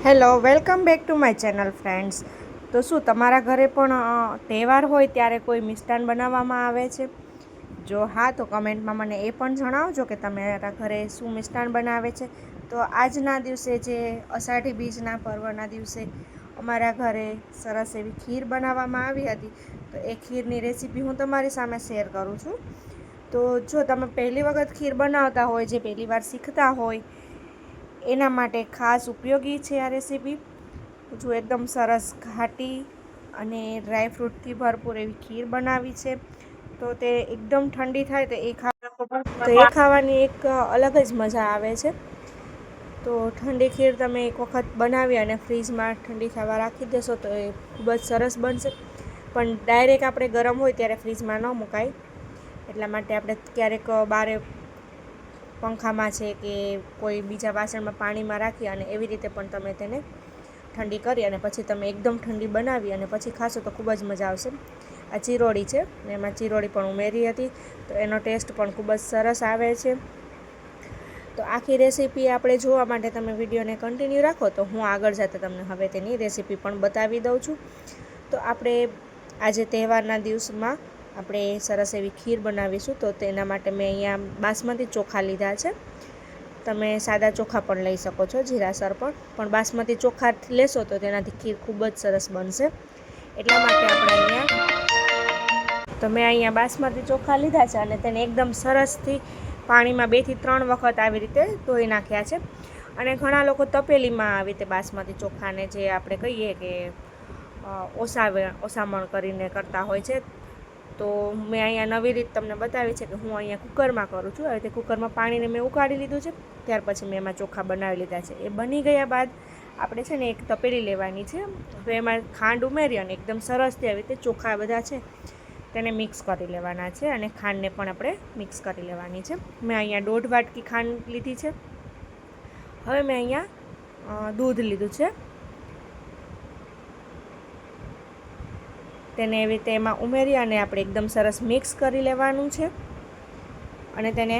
Hello, welcome back to my channel friends. તો શું તમારા ઘરે પણ તહેવાર હોય ત્યારે કોઈ મિષ્ટાન બનાવવામાં આવે છે? જો હા, તો કમેન્ટમાં મને એ પણ જણાવજો કે તમારા ઘરે શું મિષ્ટાન બનાવે છે. તો આજના દિવસે જે અષાઢી બીજના પર્વના દિવસે અમારા ઘરે સરસ એવી ખીર બનાવવામાં આવી હતી. તો એ ખીરની રેસીપી હું તમારી સામે શેર કરું છું. તો જો તમે પહેલી વખત ખીર બનાવતા હોય, જે પહેલી વાર શીખતા હોય, એના માટે ખાસ ઉપયોગી છે આ રેસીપી. જો એકદમ સરસ ઘાટી અને ડ્રાયફ્રૂટથી ભરપૂર એવી ખીર બનાવી છે. તો તે એકદમ ઠંડી થાય તો એ ખાવાની એક અલગ જ મજા આવે છે. તો ઠંડી ખીર તમે એક વખત બનાવી અને ફ્રીજમાં ઠંડી થવા રાખી દેશો તો એ ખૂબ જ સરસ બનશે. પણ ડાયરેક્ટ આપણે ગરમ હોય ત્યારે ફ્રીજમાં ન મુકાય, એટલા માટે આપણે ક્યારેક બારે પંખામાં છે કે કોઈ બીજા વાસણમાં પાણીમાં રાખી અને એવી રીતે પણ તમે તેને ઠંડી કરી અને પછી તમે એકદમ ઠંડી બનાવી અને પછી ખાશો તો ખૂબ જ મજા આવશે. આ ચિરોડી છે, એમાં ચિરોડી પણ ઉમેરી હતી, તો એનો ટેસ્ટ પણ ખૂબ જ સરસ આવે છે. તો આખી રેસીપી આપણે જોવા માટે તમે વિડીયોને કન્ટિન્યુ રાખો તો હું આગળ જતાં તમને હવે તેની રેસીપી પણ બતાવી દઉં છું. તો આપણે આજે તહેવારના દિવસમાં આપણે સરસ એવી ખીર બનાવીશું. તો તેના માટે મેં અહીંયા બાસમતી ચોખા લીધા છે. તમે સાદા ચોખા પણ લઈ શકો છો, જીરાસર પણ બાસમતી ચોખા લેશો તો તેનાથી ખીર ખૂબ જ સરસ બનશે. એટલા માટે મેં અહીંયા બાસમતી ચોખા લીધા છે અને તેને એકદમ સરસથી પાણીમાં 2 થી 3 વખત આવી રીતે ધોઈ નાખ્યા છે. અને ઘણા લોકો તપેલીમાં આવી રીતે બાસમતી ચોખાને, જે આપણે કહીએ કે ઓસામણ કરીને કરતા હોય છે. તો મેં અહીંયા નવી રીત તમને બતાવી છે કે હું અહીંયા કુકરમાં કરું છું. આવી રીતે કુકરમાં પાણીને મેં ઉકાળી લીધું છે, ત્યાર પછી મેં એમાં ચોખા બનાવી લીધા છે. એ બની ગયા બાદ આપણે છે ને એક તપેલી લેવાની છે. તો એમાં ખાંડ ઉમેરી અને એકદમ સરસથી આવી રીતે ચોખા બધા છે તેને મિક્સ કરી લેવાના છે અને ખાંડને પણ આપણે મિક્સ કરી લેવાની છે. મેં અહીંયા 1.5 વાટકી ખાંડ લીધી છે. હવે મેં અહીંયા દૂધ લીધું છે, તેને એવી રીતે એમાં ઉમેરી અને આપણે એકદમ સરસ મિક્સ કરી લેવાનું છે અને તેને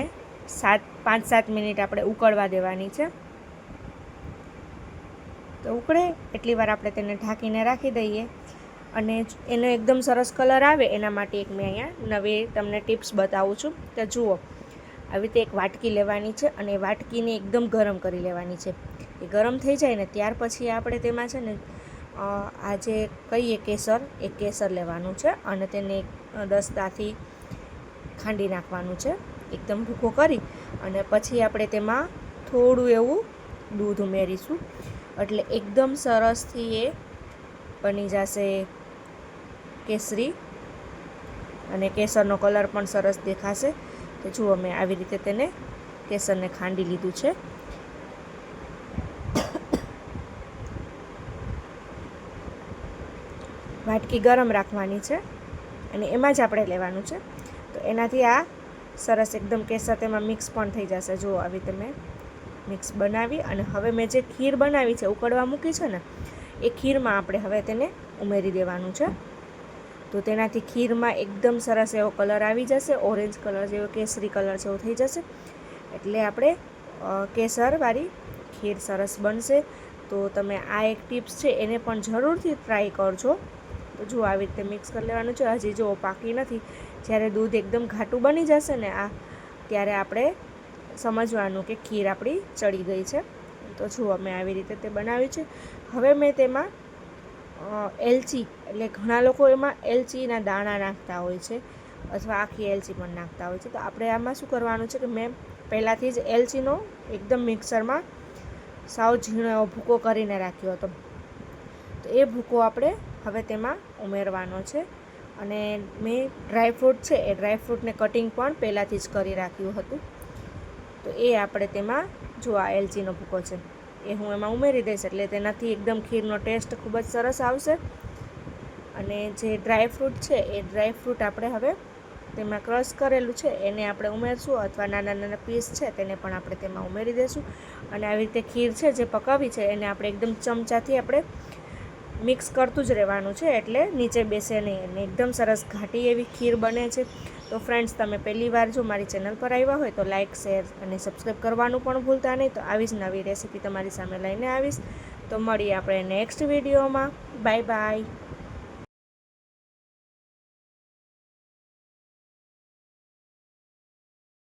5-7 મિનિટ આપણે ઉકળવા દેવાની છે. તો ઉકળે એટલી વાર આપણે તેને ઢાંકીને રાખી દઈએ. અને એનો એકદમ સરસ કલર આવે એના માટે એક મેં અહીંયા નવી તમને ટિપ્સ બતાવું છું. તો જુઓ, આવી રીતે એક વાટકી લેવાની છે અને વાટકીને એકદમ ગરમ કરી લેવાની છે. એ ગરમ થઈ જાય ને ત્યાર પછી આપણે તેમાં છે ને આ જે કહીએ કેસર લેવાનું છે અને તેને દસ્તાથી ખાંડી નાખવાનું છે, એકદમ ભૂકો કરી. અને પછી આપણે તેમાં થોડું એવું દૂધ ઉમેરીશું, એટલે એકદમ સરસથી એ બની જશે કેસરી અને કેસરનો કલર પણ સરસ દેખાશે. તો જુઓ, મેં આવી રીતે તેને કેસરને ખાંડી લીધું છે. વાટકી ગરમ રાખવાની છે અને એમાં જ આપણે લેવાનું છે. તો એનાથી આ સરસ એકદમ કેસર તેમાં મિક્સ પણ થઈ જશે. જુઓ, આવી રીતે મેં મિક્સ બનાવી અને હવે મેં જે ખીર બનાવી છે, ઉકળવા મૂકી છે ને, એ ખીરમાં આપણે હવે તેને ઉમેરી દેવાનું છે. તો તેનાથી ખીરમાં એકદમ સરસ એવો કલર આવી જશે, ઓરેન્જ કલર જેવો, કેસરી કલર જેવો થઈ જશે. એટલે આપણે કેસરવાળી ખીર સરસ બનશે. તો તમે આ એક ટિપ્સ છે એને પણ જરૂરથી ટ્રાય કરજો. તો જુઓ, આવી રીતે મિક્સ કરી લેવાનું છે. હજી જુઓ, પાકી નથી. જ્યારે દૂધ એકદમ ઘાટું બની જશે ને ત્યારે આપણે સમજવાનું કે ખીર આપણી ચડી ગઈ છે. તો જુઓ, મેં આવી રીતે તે બનાવ્યું છે. હવે મેં તેમાં એલચી, એટલે ઘણા લોકો એમાં એલચીના દાણા નાખતા હોય છે અથવા આખી એલચી પણ નાખતા હોય છે. તો આપણે આમાં શું કરવાનું છે કે મેં પહેલાંથી જ એલચીનો એકદમ મિક્સરમાં સાવ ઝીણો એવો ભૂકો કરીને રાખ્યો હતો. તો એ ભૂકો આપણે હવે તેમાં ઉમેરવાનો છે. અને મેં ડ્રાયફ્રૂટ છે, એ ડ્રાયફ્રૂટને કટિંગ પણ પહેલાંથી જ કરી રાખ્યું હતું. તો એ આપણે તેમાં, જો આ એલચીનો ભૂકો છે એ હું એમાં ઉમેરી દઈશ, એટલે તેનાથી એકદમ ખીરનો ટેસ્ટ ખૂબ જ સરસ આવશે. અને જે ડ્રાયફ્રૂટ છે એ ડ્રાયફ્રૂટ આપણે હવે તેમાં ક્રશ કરેલું છે એને આપણે ઉમેરશું, અથવા નાના નાના પીસ છે તેને પણ આપણે તેમાં ઉમેરી દઈશું. અને આવી રીતે ખીર છે જે પકાવી છે એને આપણે એકદમ ચમચાથી આપણે મિક્સ કરતું જ રહેવાનું છે, એટલે નીચે બેસે નહીં અને એકદમ સરસ ઘાટી એવી ખીર બને છે. તો ફ્રેન્ડ્સ, તમે પહેલી વાર જો મારી ચેનલ પર આવ્યા હોય તો લાઇક, શેર અને સબસ્ક્રાઈબ કરવાનું પણ ભૂલતા નહીં. તો આવી જ નવી રેસીપી તમારી સામે લઈને આવીશ. તો મળીએ આપણે નેક્સ્ટ વિડીયોમાં. Bye bye.